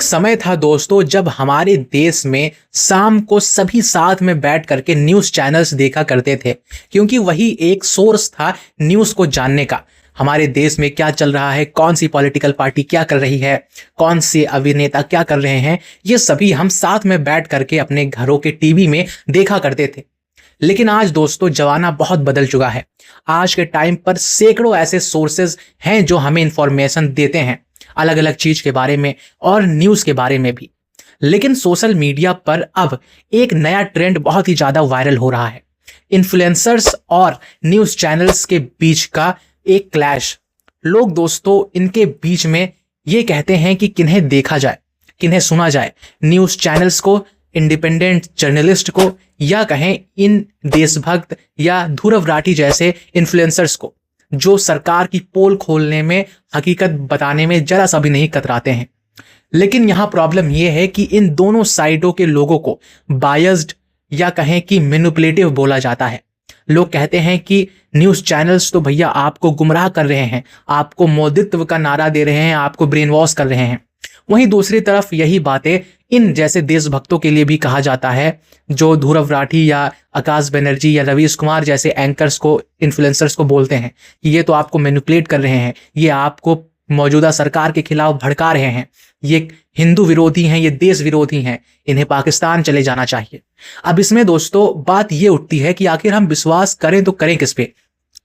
एक समय था दोस्तों जब हमारे देश में शाम को सभी साथ में बैठ करके न्यूज़ चैनल्स देखा करते थे, क्योंकि वही एक सोर्स था न्यूज़ को जानने का। हमारे देश में क्या चल रहा है, कौन सी पॉलिटिकल पार्टी क्या कर रही है, कौन से अभिनेता क्या कर रहे हैं, ये सभी हम साथ में बैठ करके अपने घरों के टीवी में देखा करते थे। लेकिन आज दोस्तों जमाना बहुत बदल चुका है। आज के टाइम पर सैकड़ों ऐसे सोर्सेज हैं जो हमें इंफॉर्मेशन देते हैं अलग अलग चीज के बारे में और न्यूज़ के बारे में भी। लेकिन सोशल मीडिया पर अब एक नया ट्रेंड बहुत ही ज़्यादा वायरल हो रहा है। इन्फ्लुएंसर्स और न्यूज़ चैनल्स के बीच का एक क्लैश। लोग दोस्तों इनके बीच में ये कहते हैं कि किन्हें देखा जाए, किन्हें सुना जाए, न्यूज़ चैनल्स को, इंडिपेंडेंट जर्नलिस्ट को, या कहें इन देशभक्त या ध्रुव राठी जैसे इन्फ्लुएंसर्स को, जो सरकार की पोल खोलने में, हकीकत बताने में जरा सा भी नहीं कतराते हैं। लेकिन यहाँ प्रॉब्लम यह है कि इन दोनों साइडों के लोगों को बायस्ड या कहें कि मैनिपुलेटिव बोला जाता है। लोग कहते हैं कि न्यूज़ चैनल्स तो भैया आपको गुमराह कर रहे हैं, आपको मोदित्व का नारा दे रहे हैं, आपको ब्रेन वॉश कर रहे हैं। वहीं दूसरी तरफ यही बातें इन जैसे देशभक्तों के लिए भी कहा जाता है, जो ध्रुव राठी या आकाश बनर्जी या रवीश कुमार जैसे एंकर्स को, इन्फ्लुएंसर्स को बोलते हैं कि ये तो आपको मैनिपुलेट कर रहे हैं, ये आपको मौजूदा सरकार के खिलाफ भड़का रहे हैं, ये हिंदू विरोधी हैं, ये देश विरोधी हैं, इन्हें पाकिस्तान चले जाना चाहिए। अब इसमें दोस्तों बात ये उठती है कि आखिर हम विश्वास करें तो करें किस पे,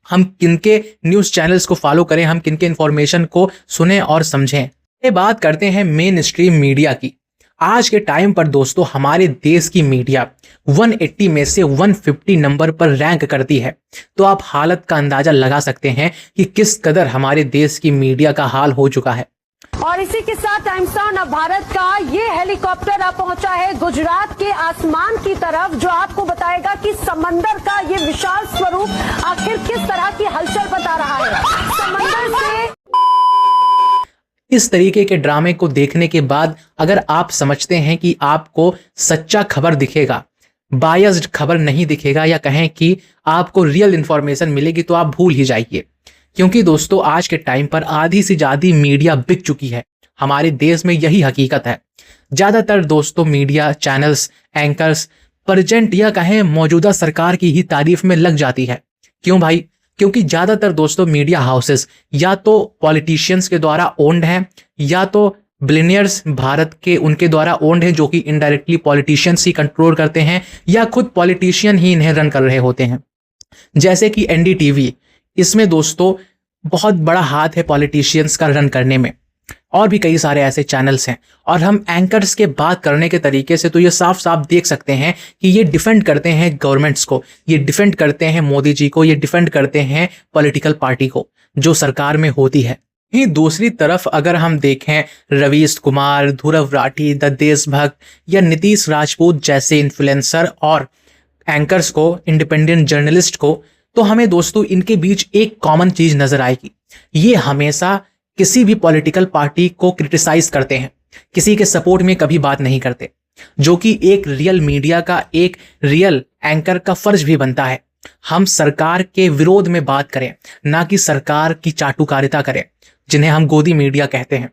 हम किनके न्यूज़ चैनल्स को फॉलो करें, हम किनके इन्फॉर्मेशन को सुने और समझें। ये बात करते हैं मेन स्ट्रीम मीडिया की। आज के टाइम पर दोस्तों हमारे देश की मीडिया 180 में से 150 नंबर पर रैंक करती है। तो आप हालत का अंदाजा लगा सकते हैं कि किस कदर हमारे देश की मीडिया का हाल हो चुका है। और इसी के साथ टाइम्स नाउ भारत का ये हेलीकॉप्टर अब पहुंचा है गुजरात के आसमान की तरफ, जो आपको बताएगा कि समंदर का ये विशाल स्वरूप आखिर किस तरह की हलचल बता रहा है। समंदर से इस तरीके के ड्रामे को देखने के बाद अगर आप समझते हैं कि आपको सच्चा खबर दिखेगा, बायस्ड खबर नहीं दिखेगा, या कहें कि आपको रियल इंफॉर्मेशन मिलेगी, तो आप भूल ही जाइए। क्योंकि दोस्तों आज के टाइम पर आधी से ज़्यादा मीडिया बिक चुकी है। हमारे देश में यही हकीकत है। ज़्यादातर दोस्तों मीडिया चैनल्स, एंकर्स प्रेजेंट या कहें मौजूदा सरकार की ही तारीफ में लग जाती है। क्यों भाई? क्योंकि ज़्यादातर दोस्तों मीडिया हाउसेस या तो पॉलिटिशियंस के द्वारा ओन्ड हैं, या तो बिलियनियर्स भारत के उनके द्वारा ओन्ड हैं, जो कि इनडायरेक्टली पॉलिटिशियंस ही कंट्रोल करते हैं, या खुद पॉलिटिशियन ही इन्हें रन कर रहे होते हैं। जैसे कि एनडीटीवी, इसमें दोस्तों बहुत बड़ा हाथ है पॉलिटिशियंस का रन करने में। और भी कई सारे ऐसे चैनल्स हैं। और हम एंकर्स के बात करने के तरीके से तो ये साफ साफ देख सकते हैं कि ये डिफेंड करते हैं गवर्नमेंट्स को, ये डिफेंड करते हैं मोदी जी को, ये डिफेंड करते हैं पॉलिटिकल पार्टी को जो सरकार में होती है। ही दूसरी तरफ अगर हम देखें रवीश कुमार, ध्रुव राठी, द देशभक्त या नीतीश राजपूत जैसे इन्फ्लुएंसर और एंकर्स को, इंडिपेंडेंट जर्नलिस्ट को, तो हमें दोस्तों इनके बीच एक कॉमन चीज नजर आएगी। ये हमेशा किसी भी पॉलिटिकल पार्टी को क्रिटिसाइज करते हैं, किसी के सपोर्ट में कभी बात नहीं करते, जो कि एक रियल मीडिया का, एक रियल एंकर का फर्ज भी बनता है। हम सरकार के विरोध में बात करें, ना कि सरकार की चाटुकारिता करें, जिन्हें हम गोदी मीडिया कहते हैं।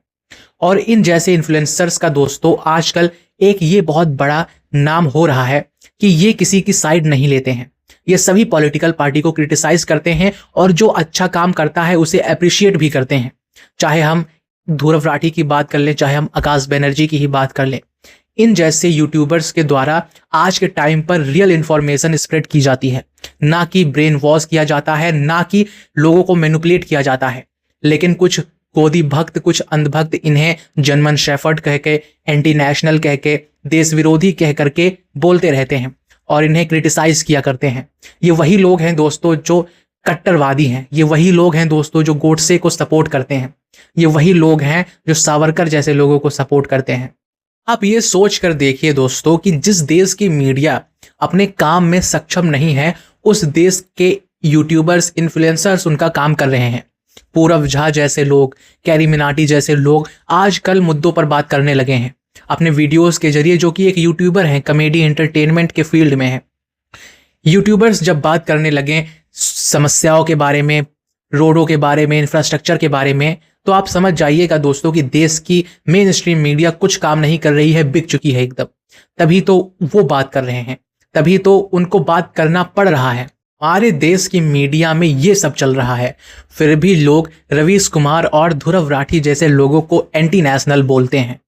और इन जैसे इन्फ्लुएंसर्स का दोस्तों आजकल एक ये बहुत बड़ा नाम हो रहा है कि ये किसी की साइड नहीं लेते हैं। ये सभी पॉलिटिकल पार्टी को क्रिटिसाइज करते हैं और जो अच्छा काम करता है उसे अप्रिशिएट भी करते हैं। चाहे हम ध्रुव राठी की बात कर लें, चाहे हम आकाश बनर्जी की ही बात कर लें, इन जैसे यूट्यूबर्स के द्वारा आज के टाइम पर रियल इंफॉर्मेशन स्प्रेड की जाती है, ना कि ब्रेन वॉश किया जाता है, ना कि लोगों को मैनिपुलेट किया जाता है। लेकिन कुछ गोदी भक्त, कुछ अंधभक्त इन्हें जनमन शेफर्ड कह के, एंटी नेशनल कह के, देश विरोधी कह करके बोलते रहते हैं और इन्हें क्रिटिसाइज किया करते हैं। ये वही लोग हैं दोस्तों जो कट्टरवादी हैं, ये वही लोग हैं दोस्तों जो गोडसे को सपोर्ट करते हैं, ये वही लोग हैं जो सावरकर जैसे लोगों को सपोर्ट करते हैं। आप ये सोच कर देखिए दोस्तों कि जिस देश की मीडिया अपने काम में सक्षम नहीं है, उस देश के यूट्यूबर्स, इन्फ्लुएंसर्स उनका काम कर रहे हैं। पूरव झा जैसे लोग, कैरी मिनाटी जैसे लोग आजकल मुद्दों पर बात करने लगे हैं अपने वीडियोस के जरिए, जो कि एक यूट्यूबर हैं, कॉमेडी एंटरटेनमेंट के फील्ड में है। यूट्यूबर्स जब बात करने लगे समस्याओं के बारे में, रोडों के बारे में, इंफ्रास्ट्रक्चर के बारे में, तो आप समझ जाइएगा दोस्तों कि देश की मेन स्ट्रीम मीडिया कुछ काम नहीं कर रही है, बिक चुकी है एकदम। तभी तो वो बात कर रहे हैं, तभी तो उनको बात करना पड़ रहा है। हमारे देश की मीडिया में ये सब चल रहा है, फिर भी लोग रवीश कुमार और ध्रुव राठी जैसे लोगों को एंटी नेशनल बोलते हैं।